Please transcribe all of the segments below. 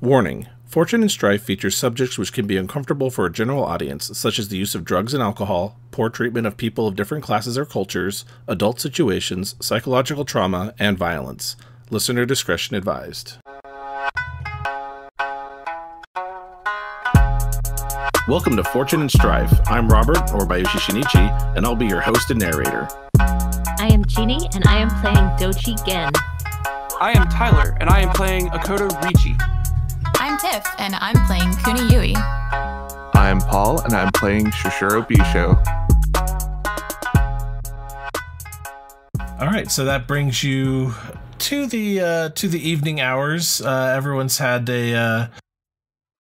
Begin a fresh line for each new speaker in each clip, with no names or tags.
Warning. Fortune and Strife features subjects which can be uncomfortable for a general audience, such as the use of drugs and alcohol, poor treatment of people of different classes or cultures, adult situations, psychological trauma, and violence. Listener discretion advised. Welcome to Fortune and Strife. I'm Robert, or Bayushi Shinichi, and I'll be your host and narrator.
I am Jeanne, and I am playing Doji Gen.
I am Tyler, and I am playing Akoto Riichi.
I'm Tiff, and I'm playing Kuni Yui.
I'm Paul, and I'm playing Shishiro Bisho.
All right, so that brings you to the evening hours. Everyone's had a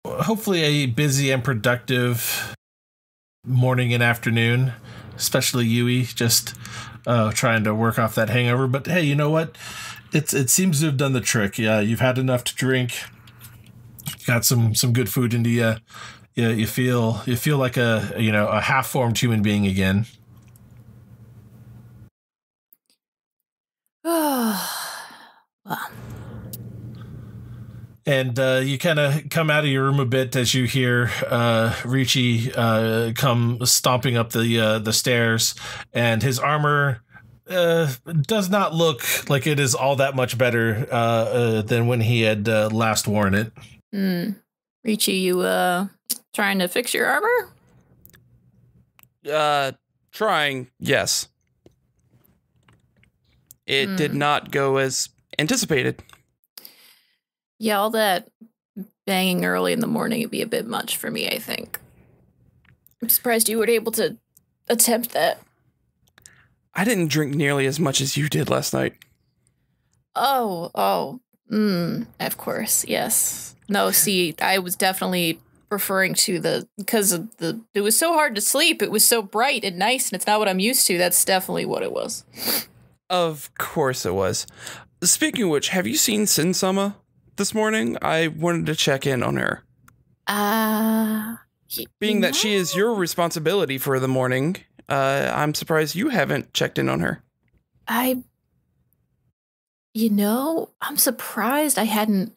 hopefully a busy and productive morning and afternoon, especially Yui, just trying to work off that hangover. But hey, you know what? It seems to have done the trick. Yeah, you've had enough to drink. Got some good food into you. Yeah, you feel like a half-formed human being again.
Well.
And you kind of come out of your room a bit as you hear Riichi come stomping up the stairs, and his armor does not look like it is all that much better than when he had last worn it.
Riichi, you trying to fix your armor?
Trying, yes. It did not go as anticipated.
Yeah, all that banging early in the morning would be a bit much for me, I think. I'm surprised you were able to attempt that.
I didn't drink nearly as much as you did last night.
Of course, yes. No, see, I was definitely referring to because it was so hard to sleep. It was so bright and nice, and it's not what I'm used to. That's definitely what it was. Of
course it was. Speaking of which, have you seen Sin-sama this morning? I wanted to check in on her. Being that she is your responsibility for the morning, I'm surprised you haven't checked in on her.
I'm surprised I hadn't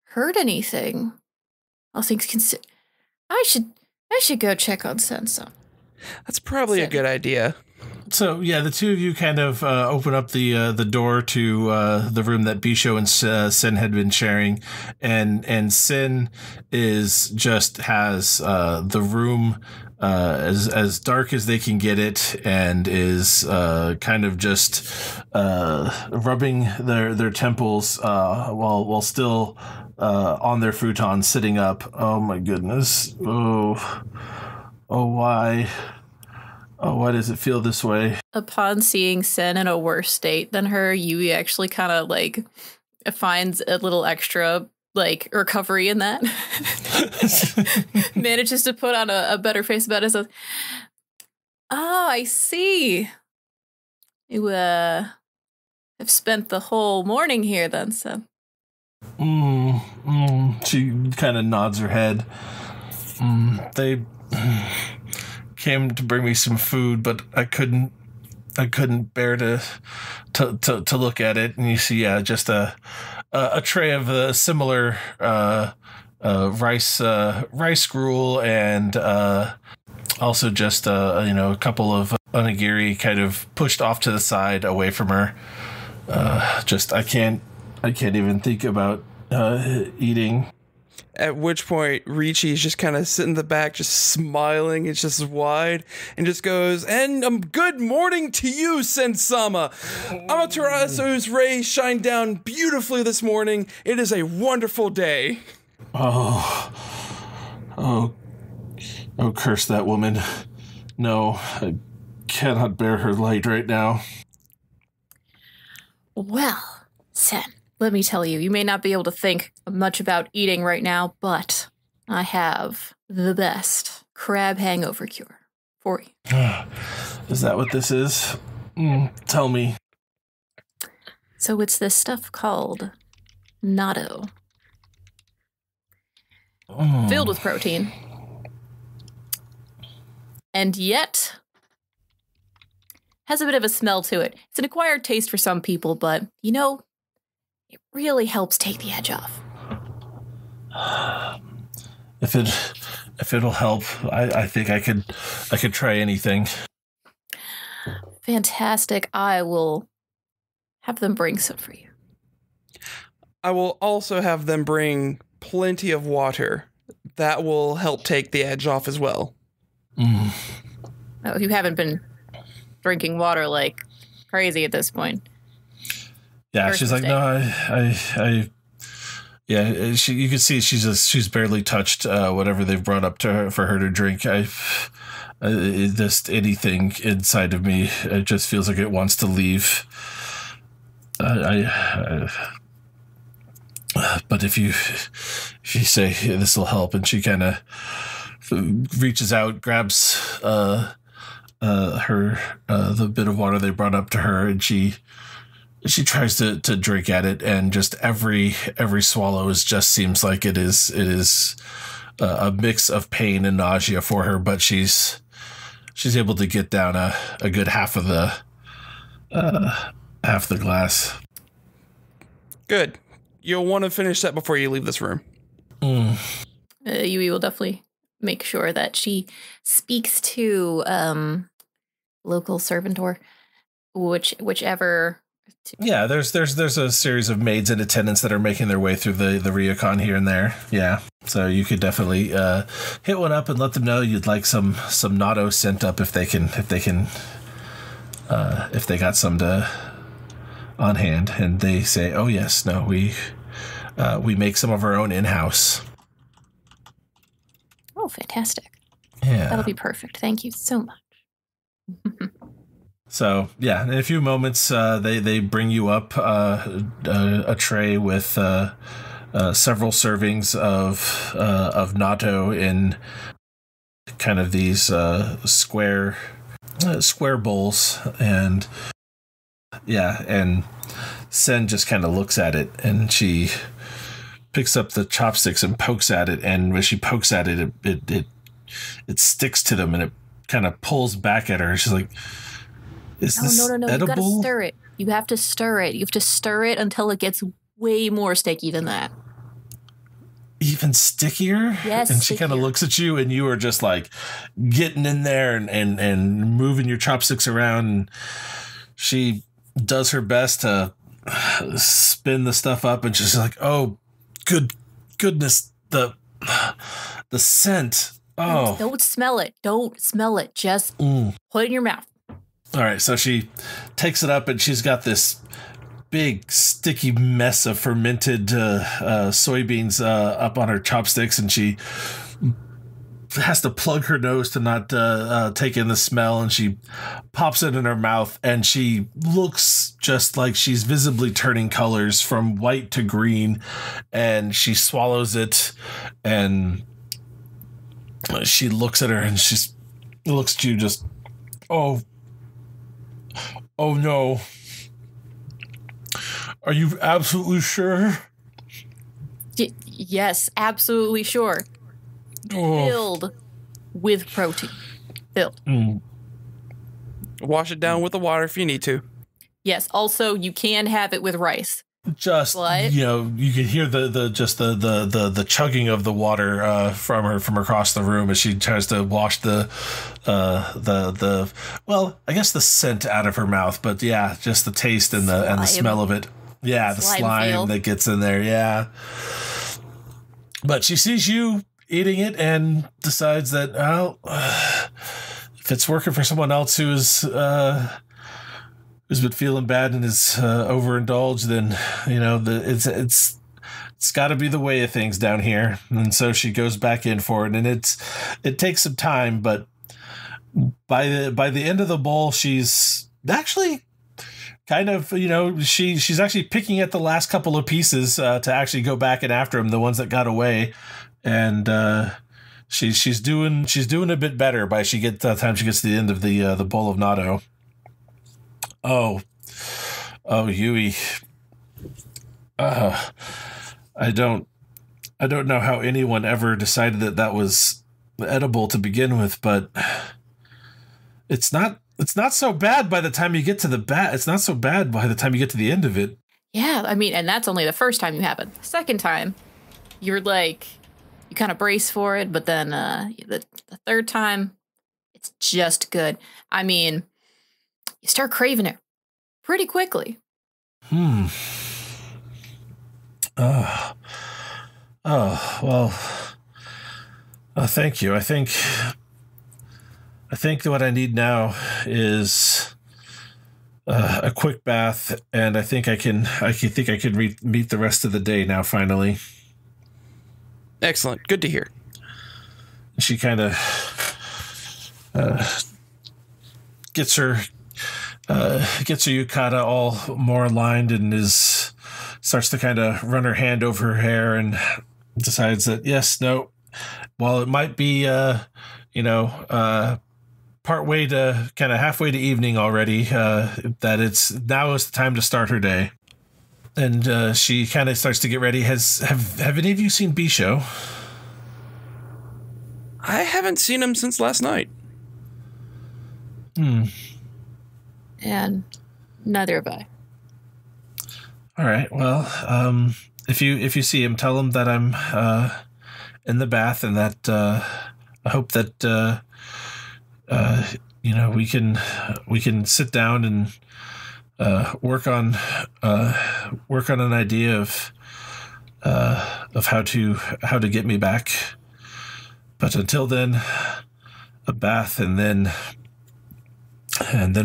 heard anything. All things considered, I should go check on Sensa.
That's probably a good idea.
So yeah, the two of you kind of open up the door to the room that Bisho and Sin had been sharing, and Sin has the room as dark as they can get it, and is kind of just rubbing their temples while still on their futon, sitting up. Oh my goodness! Oh why? Oh, why does it feel this way?
Upon seeing Sen in a worse state than her, Yui actually kind of finds a little extra recovery in that. Manages to put on a better face about it. So, oh, I see. You have spent the whole morning here then, so.
She kind of nods her head. They came to bring me some food, but I couldn't bear to look at it. And you see, just a tray of a similar rice gruel, and also just a couple of onigiri kind of pushed off to the side away from her. I can't even think about eating.
At which point, Riichi is just kind of sitting in the back, just smiling. It's just wide, and just goes, and good morning to you, Sen-sama. Amaterasu's rays shine down beautifully this morning. It is a wonderful day.
Oh, curse that woman. No, I cannot bear her light right now.
Well, Sen, let me tell you, you may not be able to think much about eating right now, but I have the best crab hangover cure for you.
Is that what this is? Tell me.
So it's this stuff called natto. Filled with protein. And yet has a bit of a smell to it. It's an acquired taste for some people, but, it really helps take the edge off.
If it'll help, I think I could try anything.
Fantastic. I will have them bring some for you.
I will also have them bring plenty of water. That will help take the edge off as well.
Oh, you haven't been drinking water like crazy at this point.
Yeah, she's like, no, I yeah, you can see she's barely touched whatever they've brought up to her for her to drink. Just anything inside of me, it just feels like it wants to leave. But if you say this will help, and she kind of reaches out, grabs her the bit of water they brought up to her, and she tries to drink at it, and just every swallow just seems like it is a mix of pain and nausea for her, but she's able to get down a good half the glass.
Good. You'll want to finish that before you leave this room.
Yui will definitely make sure that she speaks to local servantor, whichever.
Yeah, there's a series of maids and attendants that are making their way through the Ryukon here and there. Yeah, so you could definitely hit one up and let them know you'd like some natto sent up if they got some on hand, and they say, oh yes, no, we make some of our own in-house.
Oh, fantastic.
Yeah,
that'll be perfect. Thank you so much.
So yeah, in a few moments, they bring you up a tray with several servings of natto in kind of these square bowls, and yeah, and Sen just kind of looks at it, and she picks up the chopsticks and pokes at it, and when she pokes at it, it sticks to them, and it kind of pulls back at her. She's like, Is this
no.
edible?
You gotta stir it. You have to stir it. You have to stir it until it gets way more sticky than that.
Even stickier?
Yes.
And she kind of looks at you, and you are just like getting in there and moving your chopsticks around. And she does her best to spin the stuff up, and she's like, oh, goodness, the scent. Oh.
Don't smell it. Don't smell it. Just put it in your mouth.
All right, so she takes it up, and she's got this big sticky mess of fermented soybeans up on her chopsticks, and she has to plug her nose to not take in the smell, and she pops it in her mouth, and she looks just like she's visibly turning colors from white to green, and she swallows it, and she looks at her, and she looks at you just, oh no. Are you absolutely sure?
Yes, absolutely sure. Filled with protein. Filled.
Wash it down with the water if you need to.
Yes, also you can have it with rice.
Just you can hear the chugging of the water from across the room as she tries to wash the I guess the scent out of her mouth, but yeah, just the taste and the smell of it. Yeah, the slime that gets in there. Yeah, but she sees you eating it and decides that if it's working for someone else who's been feeling bad and is overindulged, then it's got to be the way of things down here. And so she goes back in for it, and it takes some time, but by the end of the bowl, she's actually kind of she's actually picking at the last couple of pieces to actually go back and after them, the ones that got away, and she's doing a bit better by the time she gets to the end of the bowl of natto. Oh, Yui. I don't know how anyone ever decided that was edible to begin with, but it's not so bad by the time you get to it's not so bad by the time you get to the end of it.
Yeah, I mean, and that's only the first time you have it. The second time, you're like, you kind of brace for it, but then the third time, it's just good. I mean, you start craving it pretty quickly.
Oh, well, thank you. I think that what I need now is a quick bath, and I think I can meet the rest of the day now. Finally,
Excellent. Good to hear.
she kind of gets her yukata all more aligned and starts to kind of run her hand over her hair and decides that yes, no, while it might be part way to kind of halfway to evening already, that it's now is the time to start her day. And she kind of starts to get ready. Have any of you seen Bisho?
I haven't seen him since last night.
And neither have I.
All right. Well, if you see him, tell him that I'm in the bath, and that I hope that we can sit down and work on an idea of how to get me back. But until then, a bath, and then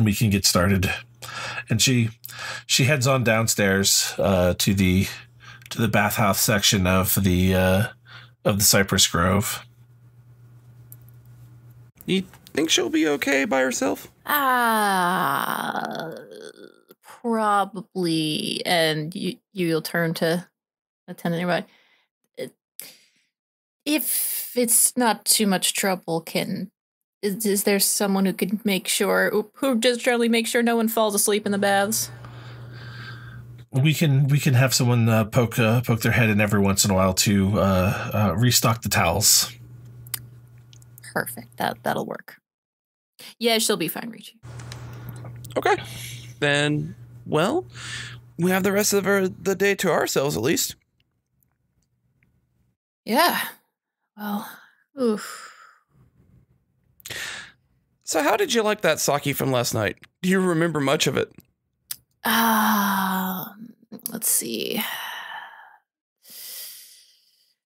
we can get started. And she heads on downstairs to the bathhouse section of the Cypress Grove.
You think she'll be okay by herself?
Probably. And you'll turn to attendant nearby. If it's not too much trouble, is there someone who could who just generally make sure no one falls asleep in the baths?
We can have someone poke their head in every once in a while to restock the towels.
Perfect. That'll work. Yeah, she'll be fine, Richie.
Okay. Then, well, we have the rest of the day to ourselves, at least.
Yeah. Well, oof.
So how did you like that sake from last night? Do you remember much of it?
Let's see.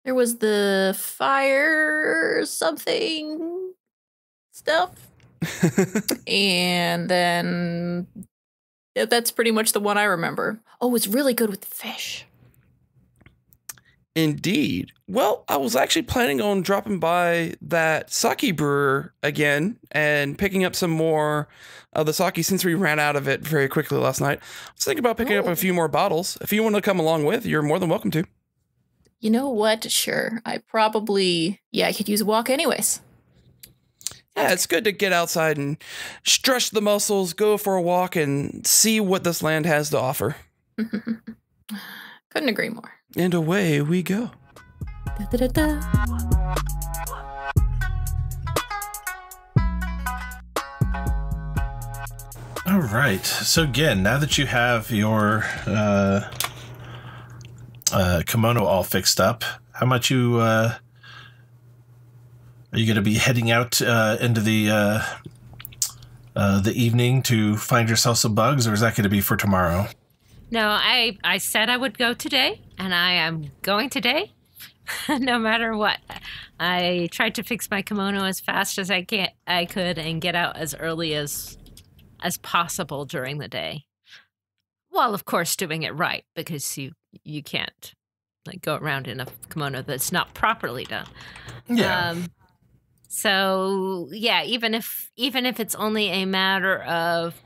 There was the fire something stuff. And then that's pretty much the one I remember. Oh, it's really good with the fish.
Indeed. Well, I was actually planning on dropping by that sake brewer again and picking up some more of the sake since we ran out of it very quickly last night. I was thinking about picking up a few more bottles. If you want to come along with, you're more than welcome to.
You know what? Sure. I could use a walk anyways.
Yeah, it's good to get outside and stretch the muscles, go for a walk, and see what this land has to offer.
Couldn't agree more.
And away we go.
Da-da-da-da.
All right. So again, now that you have your kimono all fixed up, how much are you going to be heading out into the evening to find yourself some bugs, or is that going to be for tomorrow?
No, I said I would go today, and I am going today, no matter what. I tried to fix my kimono as fast as I could and get out as early as possible during the day. While, of course, doing it right, because you can't go around in a kimono that's not properly done.
Yeah.
So yeah, even if it's only a matter of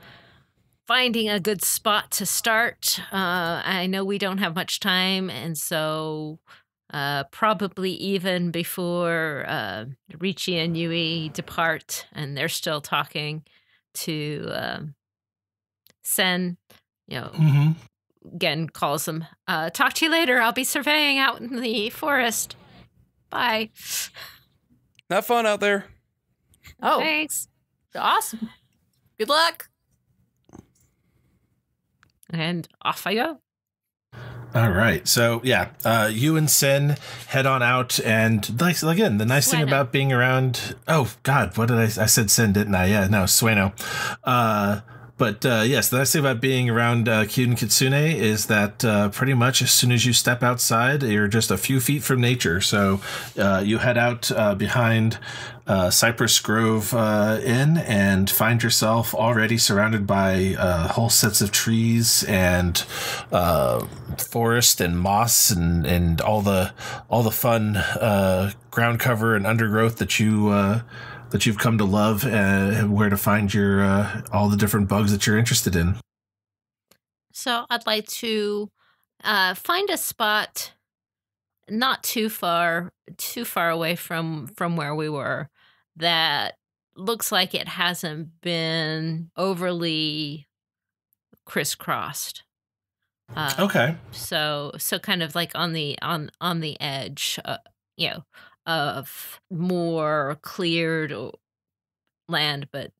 finding a good spot to start. I know we don't have much time, and so probably even before Richie and Yui depart, and they're still talking to Sen, again calls them, talk to you later. I'll be surveying out in the forest. Bye.
Have fun out there.
Oh,
Thanks.
awesome. Good luck.
And off I go.
All right. So, you and Sin head on out. And again, the nice thing about being around. Oh, God. What did I said Sin, didn't I? Yeah, no, Sueno. But yes, the nice thing about being around Kyuden Kitsune is that pretty much as soon as you step outside, you're just a few feet from nature. So you head out behind Cypress Grove Inn and find yourself already surrounded by whole sets of trees and forest and moss and all the fun ground cover and undergrowth that you've come to love, where to find your all the different bugs that you're interested in.
So I'd like to find a spot not too far away from where we were that looks like it hasn't been overly crisscrossed.
Okay.
So kind of like on the edge, of more cleared land, but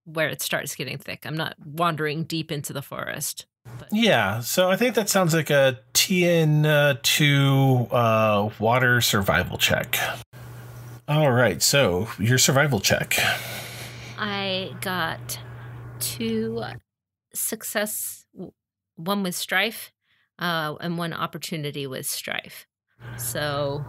where it starts getting thick. I'm not wandering deep into the forest.
Yeah, so I think that sounds like a TN2 water survival check. All right, so your survival check.
I got 2 success, one with Strife, and 1 opportunity with Strife. So...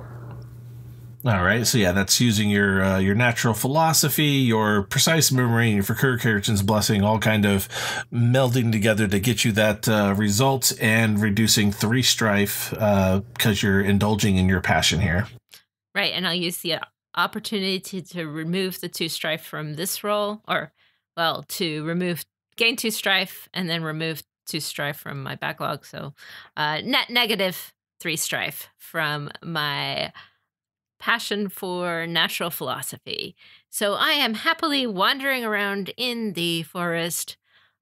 All right, so that's using your natural philosophy, your precise memory, and your Fukurikirichin's blessing, all kind of melding together to get you that result, and reducing 3 strife because you're indulging in your passion here.
Right, and I'll use the opportunity to remove the 2 strife from this roll, to gain 2 strife and then remove 2 strife from my backlog. So negative 3 strife from my passion for natural philosophy. So I am happily wandering around in the forest,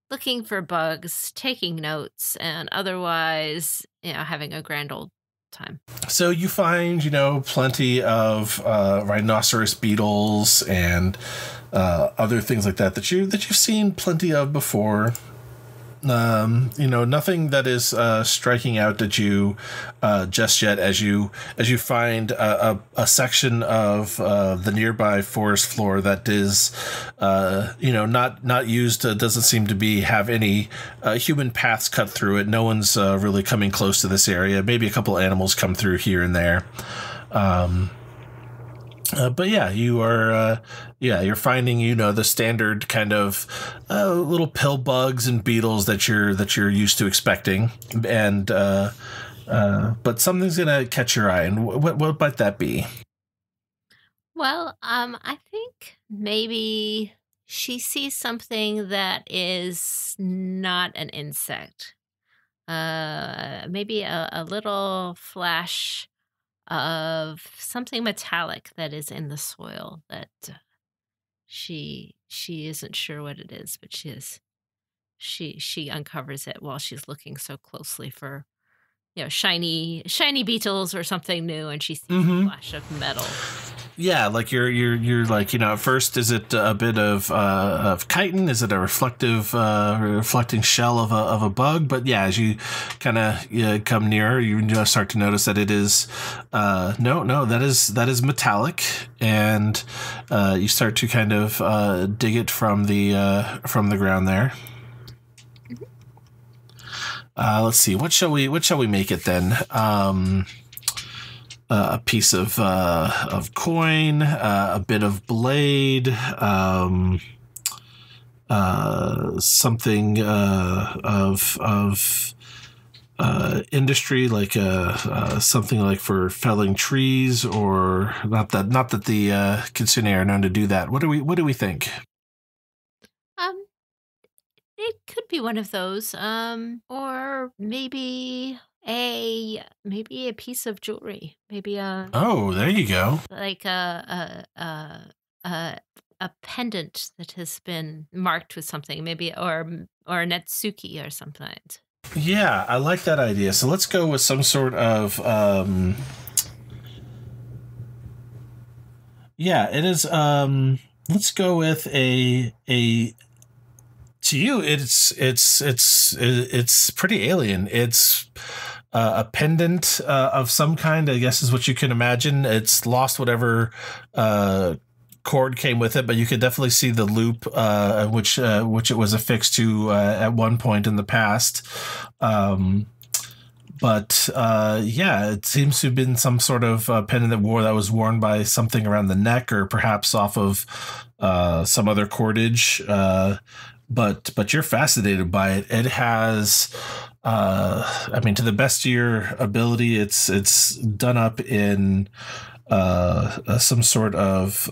looking for bugs, taking notes, and otherwise, having a grand old time.
So you find, plenty of rhinoceros beetles and other things like that you've seen plenty of before. Nothing that is striking out at you just yet as you find a section of the nearby forest floor that is not used, doesn't seem to have any human paths cut through it. No one's really coming close to this area. Maybe a couple animals come through here and there. But you are, you're finding, the standard kind of little pill bugs and beetles that you're used to expecting, and but something's gonna catch your eye, and what might that be?
Well, I think maybe she sees something that is not an insect. Maybe a little flash of something metallic that is in the soil that she isn't sure what it is, but she uncovers it while she's looking so closely for shiny beetles or something new, and she sees a flash of metal.
Yeah, like you're like, at first, is it a bit of chitin? Is it a reflecting shell of a bug? But as you kind of come nearer, you start to notice that it is no, that is metallic, and you start to kind of dig it from the ground there. Let's see, what shall we make it then? A piece of coin, a bit of blade, something of industry, like something like for felling trees, or not that the Kitsune are known to do that. What do we think?
It could be one of those, or maybe a piece of jewelry, maybe
oh, there you go,
like a pendant that has been marked with something, maybe, or a netsuki or something.
Yeah, I like that idea. So let's go with some sort of it is let's go with a To you, it's pretty alien. It's a pendant of some kind, I guess, is what you can imagine. It's lost whatever cord came with it, but you could definitely see the loop which it was affixed to at one point in the past. But it seems to have been some sort of pendant that was worn by something around the neck, or perhaps off of some other cordage. But you're fascinated by it. It has, to the best of your ability, it's done up in some sort of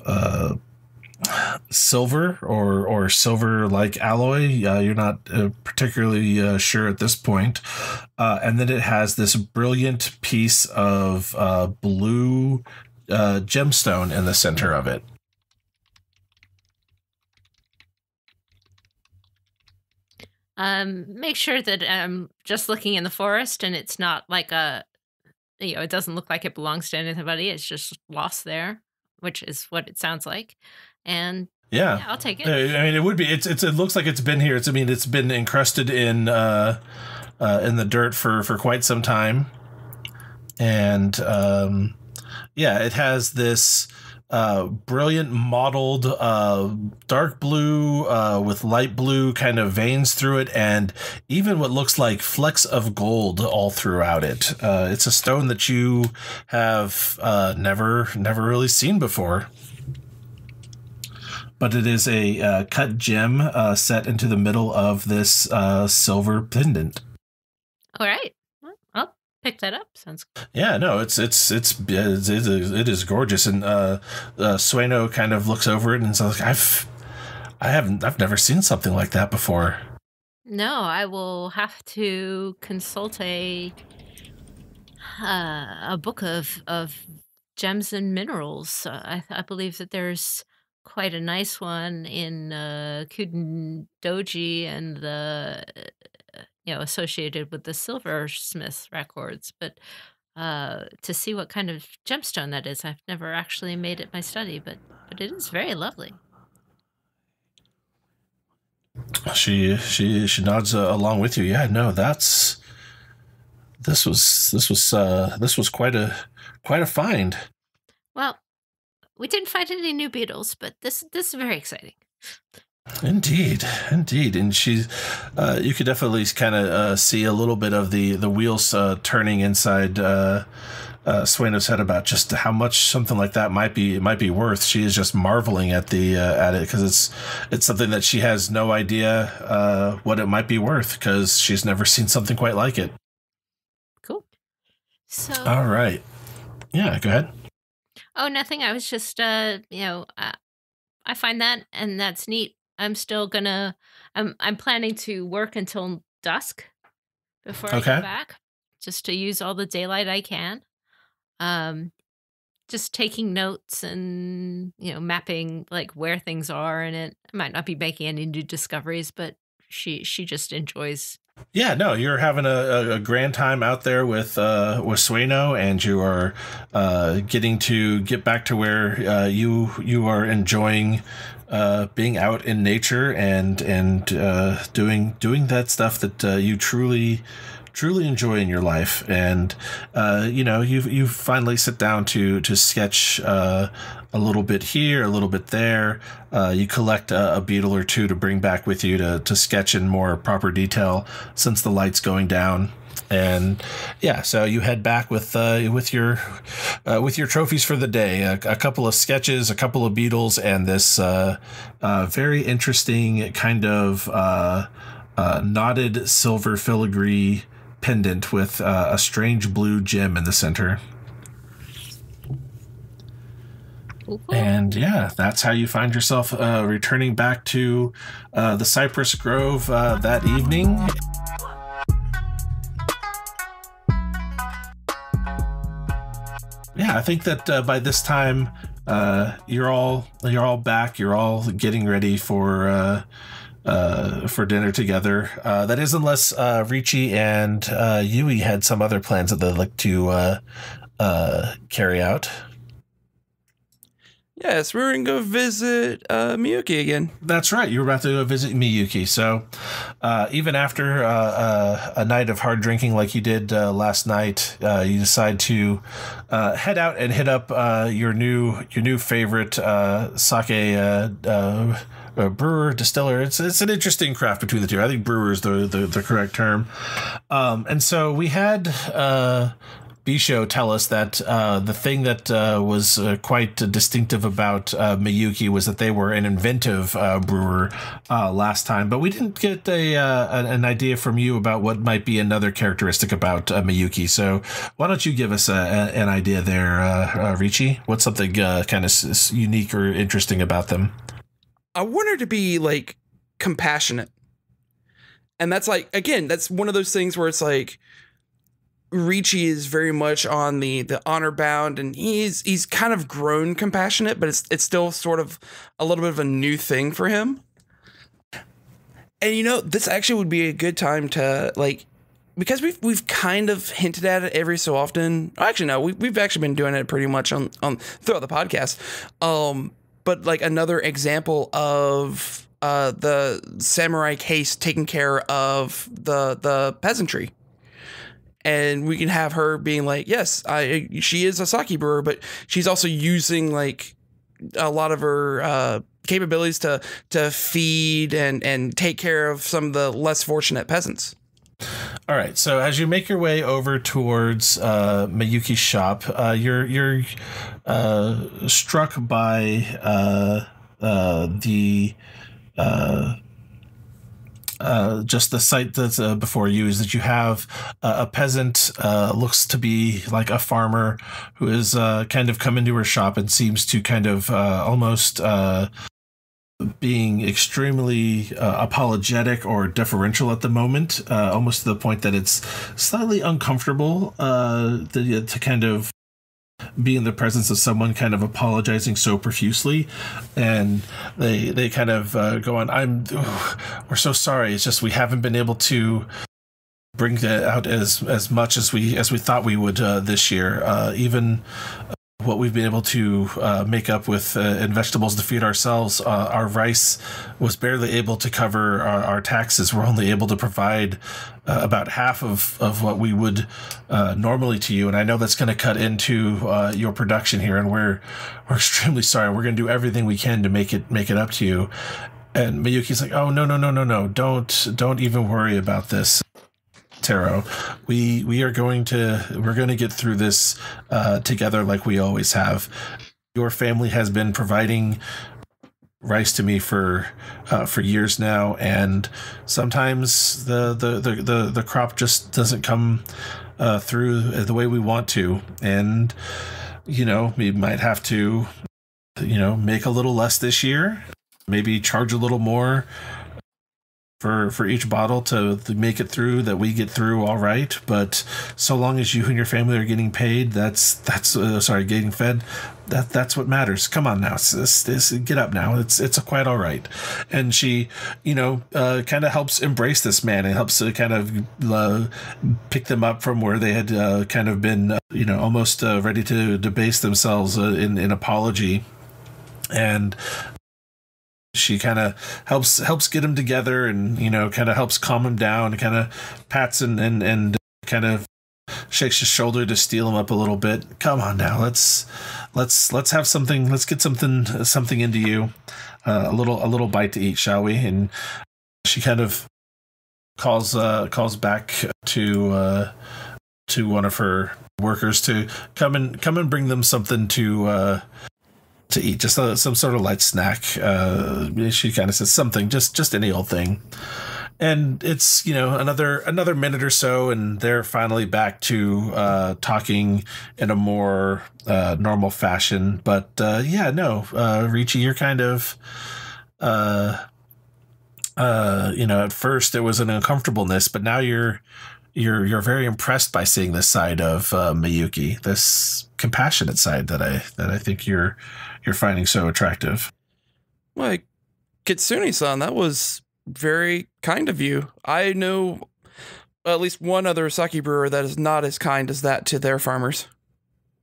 silver or silver-like alloy. You're not particularly sure at this point. And then it has this brilliant piece of blue gemstone in the center of it.
Make sure that I'm just looking in the forest and it's not like it doesn't look like it belongs to anybody. It's just lost there, which is what it sounds like. And yeah, I'll take it.
It would be. It looks like it's been here. It's been encrusted in the dirt for quite some time, and it has this brilliant mottled dark blue with light blue kind of veins through it, and even what looks like flecks of gold all throughout it. It's a stone that you have never really seen before. But it is a cut gem set into the middle of this silver pendant.
All right, I'll pick that up. Sounds good.
Yeah, no, it is gorgeous, and Sueno kind of looks over it and says, "I've never seen something like that before."
No, I will have to consult a book of gems and minerals. I believe that there's quite a nice one in Kuden Doji and the associated with the silversmith records, but to see what kind of gemstone that is, I've never actually made it my study, but it is very lovely.
She nods along with you. Yeah, no, this was quite a find.
Well, we didn't find any new beetles, but this is very exciting.
Indeed. And she's, you could definitely kind of see a little bit of the wheels turning inside Sueno's head about just how much something like that might be worth. She is just marveling at it because it's something that she has no idea what it might be worth, because she's never seen something quite like it.
Cool. So.
All right. Yeah, go ahead.
Oh, nothing. I was just, I find that, and that's neat. I'm still gonna, I'm planning to work until dusk before I get back, just to use all the daylight I can. Just taking notes and, mapping like where things are, and it might not be making any new discoveries, but she just enjoys.
Yeah, no, you're having a grand time out there with Sueno, and you are getting to get back to where you are enjoying being out in nature and doing that stuff that you truly enjoy in your life. And you finally sit down to sketch a little bit here, a little bit there. You collect a beetle or two to bring back with you to sketch in more proper detail since the light's going down. And yeah, so you head back with your trophies for the day, a couple of sketches, a couple of beetles, and this very interesting kind of knotted silver filigree pendant with a strange blue gem in the center. And yeah, that's how you find yourself returning back to the Cypress Grove that evening. Yeah, I think that by this time you're all back. You're all getting ready for dinner together. That is, unless Ricci and Yui had some other plans that they'd like to carry out.
Yes, we're going to go visit Miyuki again.
That's right. You were about to go visit Miyuki. So even after a night of hard drinking like you did last night, you decide to head out and hit up your new favorite sake brewer, distiller. It's an interesting craft between the two. I think brewer is the correct term. And so we had Bisho tell us that the thing that was quite distinctive about Miyuki was that they were an inventive brewer last time, but we didn't get an idea from you about what might be another characteristic about Miyuki. So why don't you give us an idea there, Richie? What's something kind of unique or interesting about them?
I want her to be like compassionate. And that's like, again, that's one of those things where it's like, Richie is very much on the honor bound, and he's kind of grown compassionate, but it's still sort of a little bit of a new thing for him. And this actually would be a good time to like, because we've kind of hinted at it every so often. Actually, no, we've actually been doing it pretty much on throughout the podcast. But like another example of the samurai case taking care of the peasantry. And we can have her being like, yes, she is a sake brewer, but she's also using like a lot of her capabilities to feed and take care of some of the less fortunate peasants.
All right. So as you make your way over towards Miyuki's shop, you're struck by the just the sight that's before you is that you have a peasant, looks to be like a farmer, who is kind of come into her shop and seems to kind of almost being extremely apologetic or deferential at the moment, almost to the point that it's slightly uncomfortable to kind of be in the presence of someone kind of apologizing so profusely. And they kind of go on, we're so sorry, it's just we haven't been able to bring that out as much as we thought we would this year. Even what we've been able to make up with in vegetables to feed ourselves, our rice was barely able to cover our taxes. We're only able to provide about half of what we would normally to you, and I know that's going to cut into your production here, and we're extremely sorry. We're going to do everything we can to make it up to you. And Miyuki's like, oh, no, don't even worry about this, Taro. We're going to get through this together like we always have. Your family has been providing rice to me for years now, and sometimes the crop just doesn't come through the way we want to, and we might have to make a little less this year, maybe charge a little more for each bottle to make it through, that we get through all right. But so long as you and your family are getting paid, getting fed, that's what matters. Come on now, get up now. It's quite all right. And she, kind of helps embrace this man and helps to kind of pick them up from where they had kind of been, almost ready to debase themselves in apology. And she kind of helps get him together, and kind of helps calm him down, and kind of pats and kind of shakes his shoulder to steel him up a little bit. Come on now, let's have something. Let's get something into you. A little bite to eat, shall we? And she kind of calls back to one of her workers to come and bring them something to eat, just some sort of light snack. She kind of says something, just any old thing. And it's, another minute or so, and they're finally back to talking in a more normal fashion. But Richie, you're kind of, at first it was an uncomfortableness, but now you're very impressed by seeing this side of Miyuki, this compassionate side that I think you're finding so attractive.
Like, Kitsune-san, that was very kind of you. I know at least one other sake brewer that is not as kind as that to their farmers.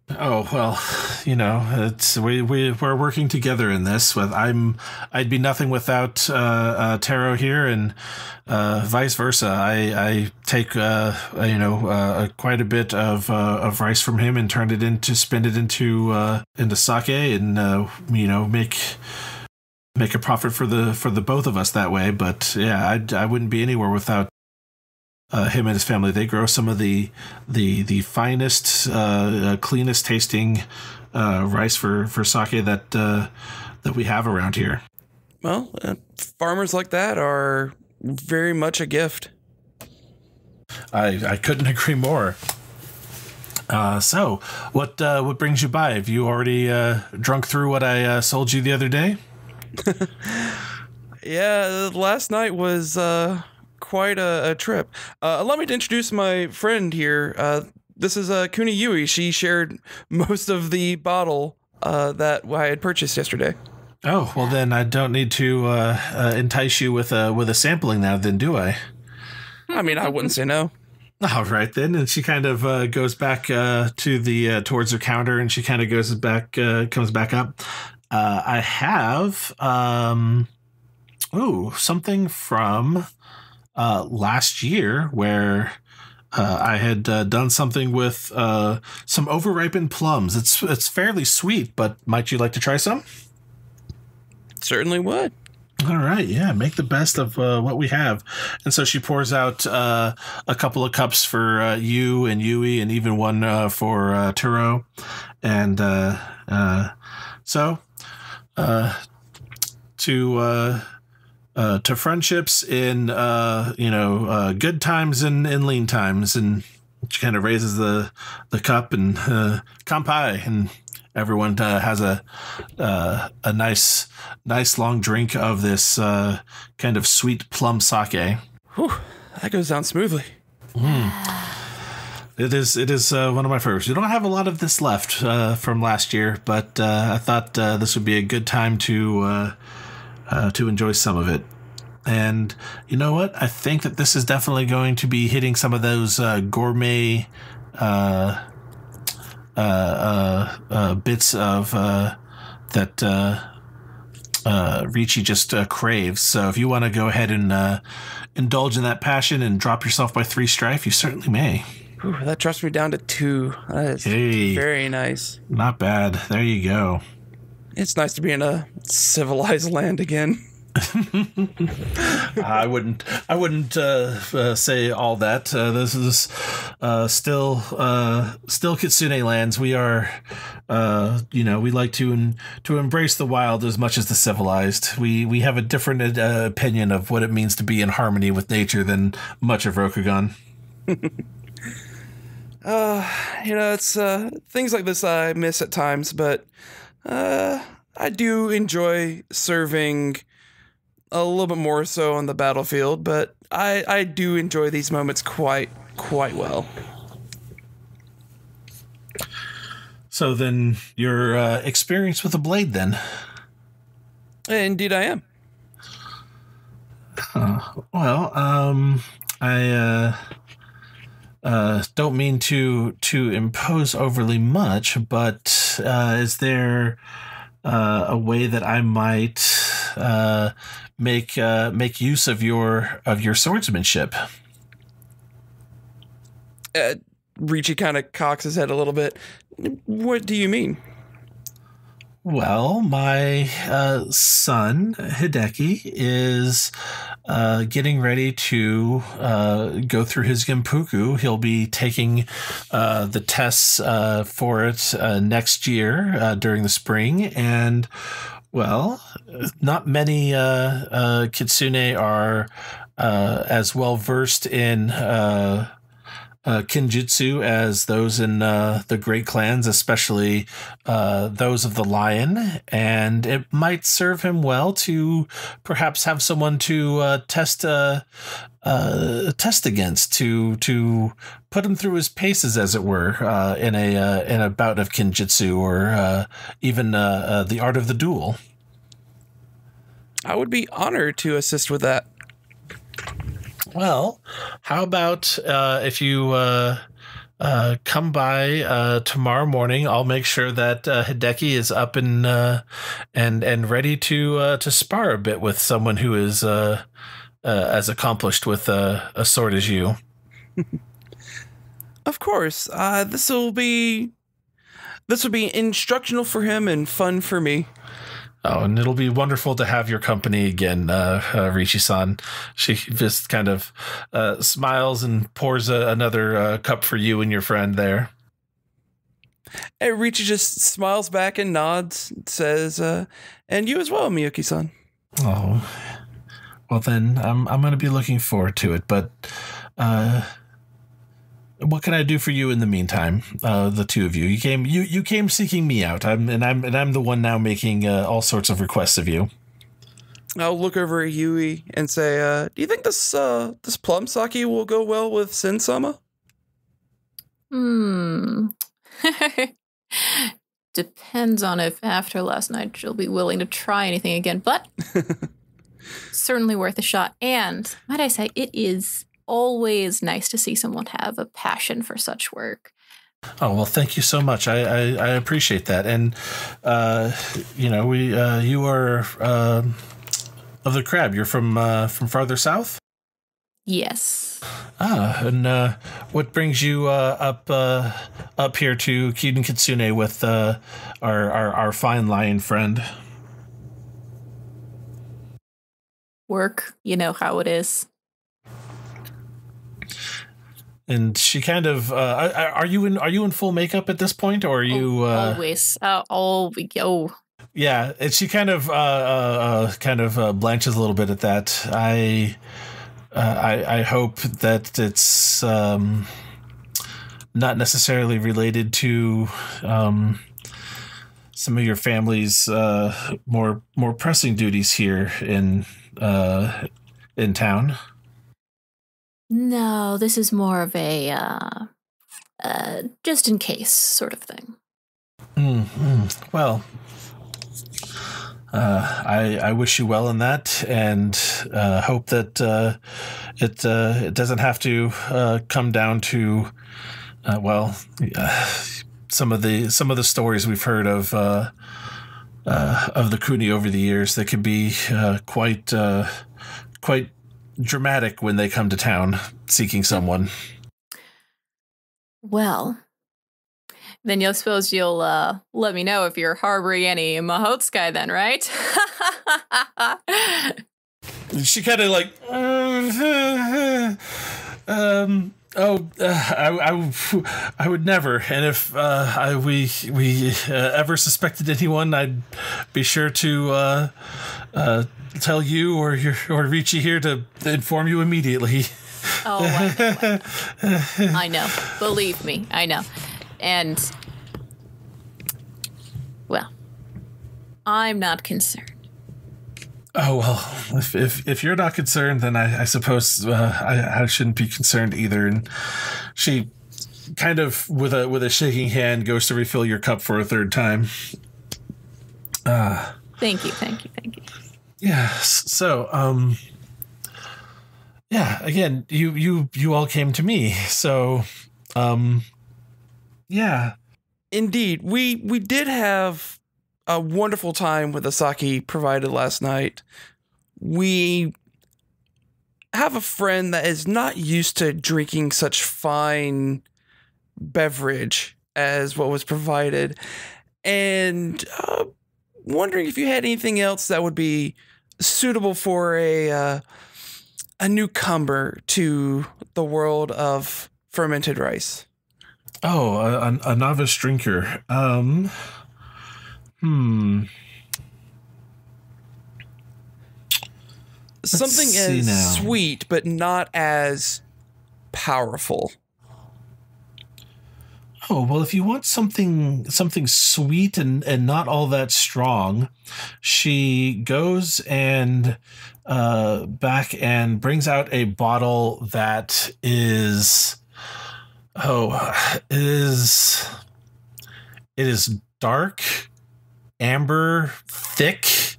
Oh well, we're working together in this. I'd be nothing without Taro here, and vice versa. I take quite a bit of rice from him and spin it into sake, and make a profit for the both of us that way. But yeah, I wouldn't be anywhere without him and his family. They grow some of the finest, cleanest tasting rice for sake that we have around here.
Well, farmers like that are very much a gift.
I couldn't agree more. So what brings you by? Have you already drunk through what I sold you the other day?
Yeah, last night was quite a trip. Allow me to introduce my friend here. This is Kuni Yui. She shared most of the bottle that I had purchased yesterday.
Oh, well then I don't need to entice you with a sampling now, then, do I?
I mean, I wouldn't say no.
All right then, and she kind of goes back to the towards her counter, and she kind of comes back up. I have something from last year where I had done something with some overripened plums. It's fairly sweet, but might you like to try some?
Certainly would.
All right, yeah, make the best of what we have. And so she pours out a couple of cups for you and Yui, and even one for Turo. And to friendships in good times and lean times, and she kind of raises the cup and kanpai, and everyone has a nice long drink of this kind of sweet plum sake.
Whew, that goes down smoothly.
It is one of my favorites. We don't have a lot of this left from last year, but I thought this would be a good time to enjoy some of it. And you know what? I think that this is definitely going to be hitting some of those gourmet bits of that Ricci just craves. So if you want to go ahead and indulge in that passion and drop yourself by 3 strife, you certainly may.
Ooh, that drops me down to 2. That is very nice.
Not bad. There you go.
It's nice to be in a civilized land again.
I wouldn't say all that. This is still Kitsune lands. We are, we like to embrace the wild as much as the civilized. We have a different opinion of what it means to be in harmony with nature than much of Rokugan.
It's things like this I miss at times, but I do enjoy serving a little bit more so on the battlefield, but I do enjoy these moments quite well.
So then your experience with a blade then?
Indeed I am.
I don't mean to impose overly much, but is there a way that I might make use of your swordsmanship?
Ricci kind of cocks his head a little bit. What do you mean?
Well, my son, Hideki, is getting ready to go through his Genpuku. He'll be taking the tests for it next year during the spring. And, well, not many Kitsune are as well versed in Kinjutsu as those in the great clans, especially those of the Lion, and it might serve him well to perhaps have someone to test against, to put him through his paces, as it were, in a bout of Kinjutsu, or even the art of the duel.
I would be honored to assist with that.
Well, how about if you come by tomorrow morning. I'll make sure that Hideki is up and ready to spar a bit with someone who is as accomplished with a sword as you.
Of course. This will be instructional for him and fun for me.
Oh, and it'll be wonderful to have your company again, Rishi-san. She just kind of smiles and pours another cup for you and your friend there.
And Richi just smiles back and nods, and says, and you as well, Miyuki-san.
Oh, well then, I'm going to be looking forward to it, but what can I do for you in the meantime? The two of you, you came seeking me out. I'm the one now making all sorts of requests of you.
I'll look over at Yui and say, do you think this plum sake will go well with Sen-sama?
Depends on if after last night she'll be willing to try anything again, but certainly worth a shot. And might I say, it is always nice to see someone have a passion for such work.
Oh, well, thank you so much. I appreciate that. And, you are of the crab. You're from farther south?
Yes.
And what brings you up here to Kyuden Kitsune with our fine lion friend?
Work. You know how it is.
And she kind of are you in full makeup at this point, or are you
always
Yeah, and she kind of blanches a little bit at that. I hope that it's not necessarily related to some of your family's more pressing duties here in town.
No, this is more of a just in case sort of thing.
Well, I wish you well in that, and hope that it doesn't have to come down to some of the stories we've heard of the Kuni over the years that can be quite dramatic when they come to town seeking someone.
Well, then you'll suppose you'll let me know if you're harboring any Mahotsukai then, right?
She kind of like, I would never. And if we ever suspected anyone, I'd be sure to tell you or Richie here to inform you immediately.
Oh, I know. Believe me, I know. And, well, I'm not concerned.
Oh, well, if you're not concerned, then I suppose I shouldn't be concerned either. And she kind of, with a shaking hand, goes to refill your cup for a third time.
Thank you.
Yeah. So, yeah. Again, you all came to me. So, yeah.
Indeed, we did have a wonderful time with the sake provided last night. We have a friend that is not used to drinking such fine beverage as what was provided, and wondering if you had anything else that would be suitable for a newcomer to the world of fermented rice.
Oh, a novice drinker.
Something as sweet, but not as powerful.
Oh, well, if you want something sweet and not all that strong, she goes and back and brings out a bottle that is it is dark, amber, thick,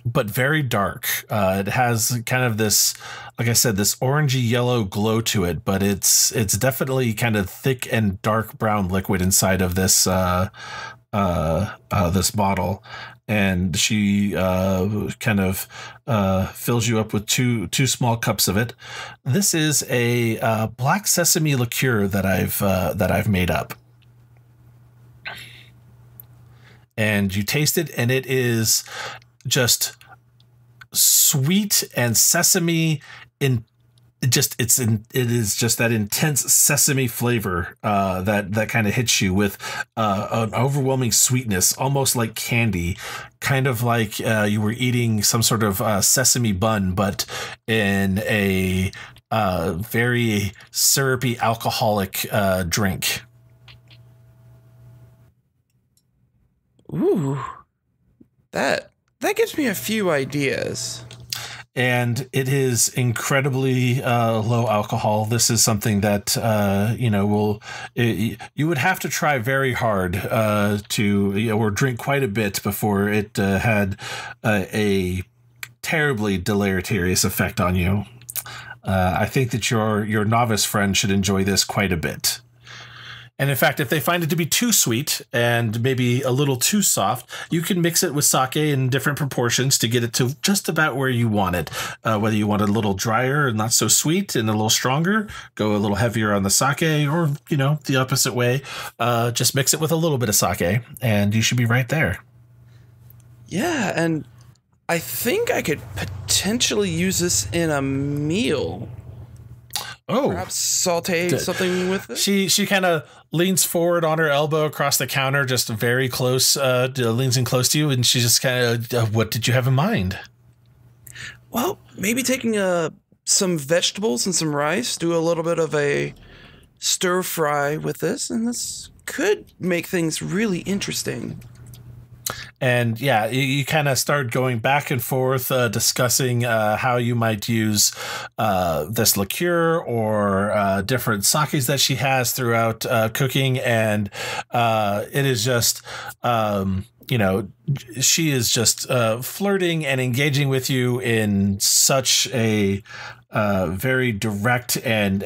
but very dark. It has kind of this, like I said, this orangey yellow glow to it, but it's definitely kind of thick and dark brown liquid inside of this this bottle. And she kind of fills you up with two small cups of it. This is a black sesame liqueur that I've made up. And you taste it, and it is just sweet and sesame it is just that intense sesame flavor that kind of hits you with an overwhelming sweetness, almost like candy, kind of like you were eating some sort of sesame bun, but in a very syrupy alcoholic drink.
Ooh, that gives me a few ideas.
And it is incredibly low alcohol. This is something that you would have to try very hard to or drink quite a bit before it had a terribly deleterious effect on you. I think that your novice friend should enjoy this quite a bit. And in fact, if they find it to be too sweet and maybe a little too soft, you can mix it with sake in different proportions to get it to just about where you want it. Whether you want it a little drier and not so sweet and a little stronger, go a little heavier on the sake, or, the opposite way. Just mix it with a little bit of sake and you should be right there.
Yeah, and I think I could potentially use this in a meal.
Oh,
perhaps saute something with it.
She kind of leans forward on her elbow across the counter, just very close, leans in close to you, and she just kind of, what did you have in mind?
Well, maybe taking some vegetables and some rice, do a little bit of a stir fry with this, and this could make things really interesting.
And yeah, you kind of start going back and forth, discussing how you might use this liqueur or different sakes that she has throughout cooking. And it is just, she is just flirting and engaging with you in such a very direct and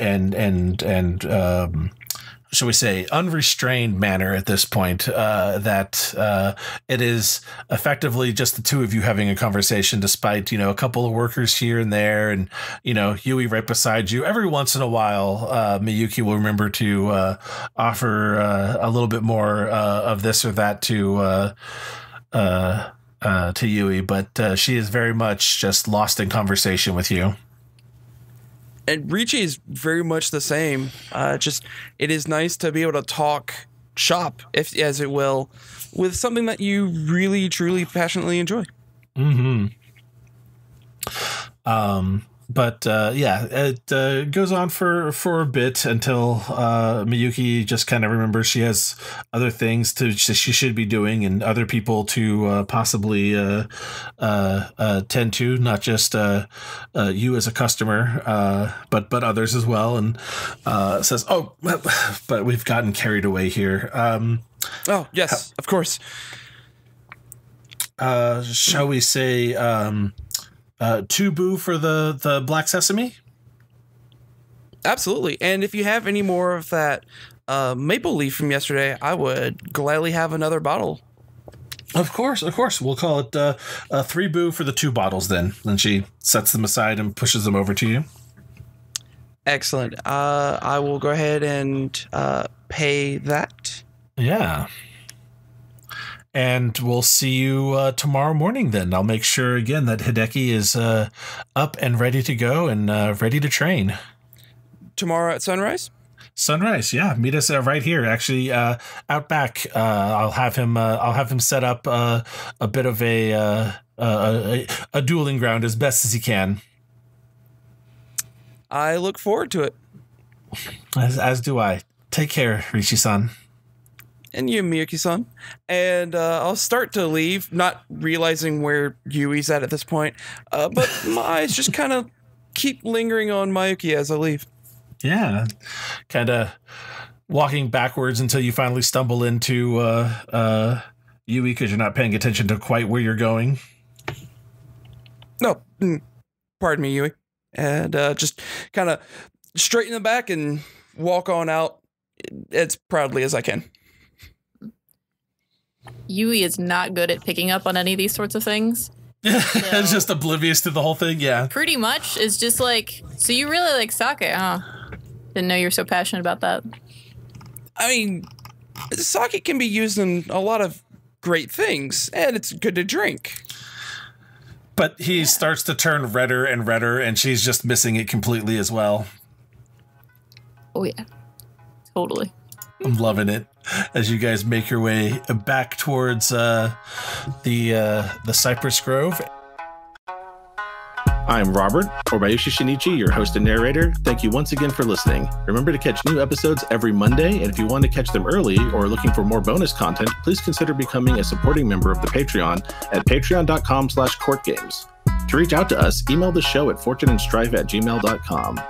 shall we say, unrestrained manner at this point, that it is effectively just the two of you having a conversation, despite, a couple of workers here and there, and, Yui right beside you. Every once in a while, Miyuki will remember to offer a little bit more of this or that to Yui, but she is very much just lost in conversation with you.
And Ricci is very much the same. It is nice to be able to talk shop, as it will, with something that you really, truly, passionately enjoy.
Mm-hmm. But it goes on for a bit until Miyuki just kind of remembers she has other things she should be doing and other people to possibly tend to, not just you as a customer, but others as well, and says, "Oh, but we've gotten carried away here."
Oh yes, of course.
Shall we say? 2 boo for the black sesame?
Absolutely. And if you have any more of that maple leaf from yesterday, I would gladly have another bottle.
Of course. We'll call it 3 boo for the 2 bottles then. Then she sets them aside and pushes them over to you.
Excellent. I will go ahead and pay that.
Yeah. And we'll see you tomorrow morning then. I'll make sure again that Hideki is up and ready to go and ready to train.
Tomorrow at sunrise?
Sunrise, yeah. Meet us right here. Actually, out back. I'll have him set up a bit of a dueling ground as best as he can.
I look forward to it.
As do I. Take care, Rishi-san.
And you, Miyuki-san. And I'll start to leave, not realizing where Yui's at this point. But my eyes just kind of keep lingering on Miyuki as I leave.
Yeah. Kind of walking backwards until you finally stumble into Yui because you're not paying attention to quite where you're going.
No, pardon me, Yui. And just kind of straighten the back and walk on out as proudly as I can.
Yui is not good at picking up on any of these sorts of things.
It's just oblivious to the whole thing, yeah.
Pretty much. It's just like, so you really like sake, huh? Didn't know you were so passionate about that.
I mean, sake can be used in a lot of great things, and it's good to drink.
But he starts to turn redder and redder, and she's just missing it completely as well.
Oh, yeah. Totally.
I'm loving it as you guys make your way back towards the Cypress Grove.
I'm Robert, or Bayushi Shinichi, your host and narrator. Thank you once again for listening. Remember to catch new episodes every Monday, and if you want to catch them early or are looking for more bonus content, please consider becoming a supporting member of the Patreon at patreon.com/CourtGames. To reach out to us, email the show at fortuneandstrife@gmail.com.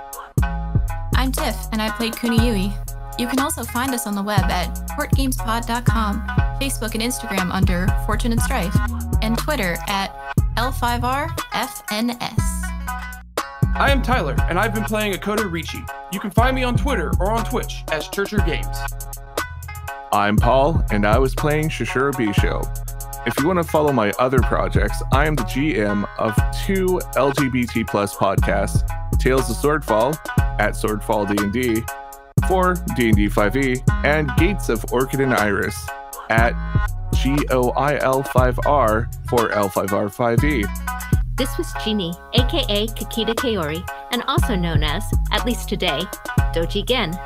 I'm Tiff, and I played Kuniyui. You can also find us on the web at courtgamespod.com, Facebook and Instagram under Fortune and Strife, and Twitter at L5R FNS.
I am Tyler, and I've been playing Akoto Ricci. You can find me on Twitter or on Twitch as Churcher Games.
I'm Paul, and I was playing Shishiro Bisho. If you want to follow my other projects, I am the GM of 2 LGBT+ podcasts, Tales of Swordfall at Swordfall D&D for D&D 5e, and Gates of Orchid and Iris at GOIL5R for L5R 5e.
This was Jeanne, aka Kakita Kaori, and also known as, at least today, Doji Gen.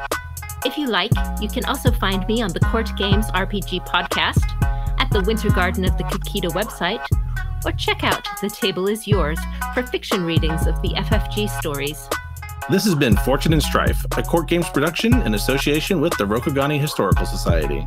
If you like, you can also find me on the CourtGames RPG podcast, at the Winter Garden of the Kakita website, or check out The Table Is Yours for fiction readings of the FFG stories.
This has been Fortune and Strife, a Court Games production in association with the Rokugani Historical Society.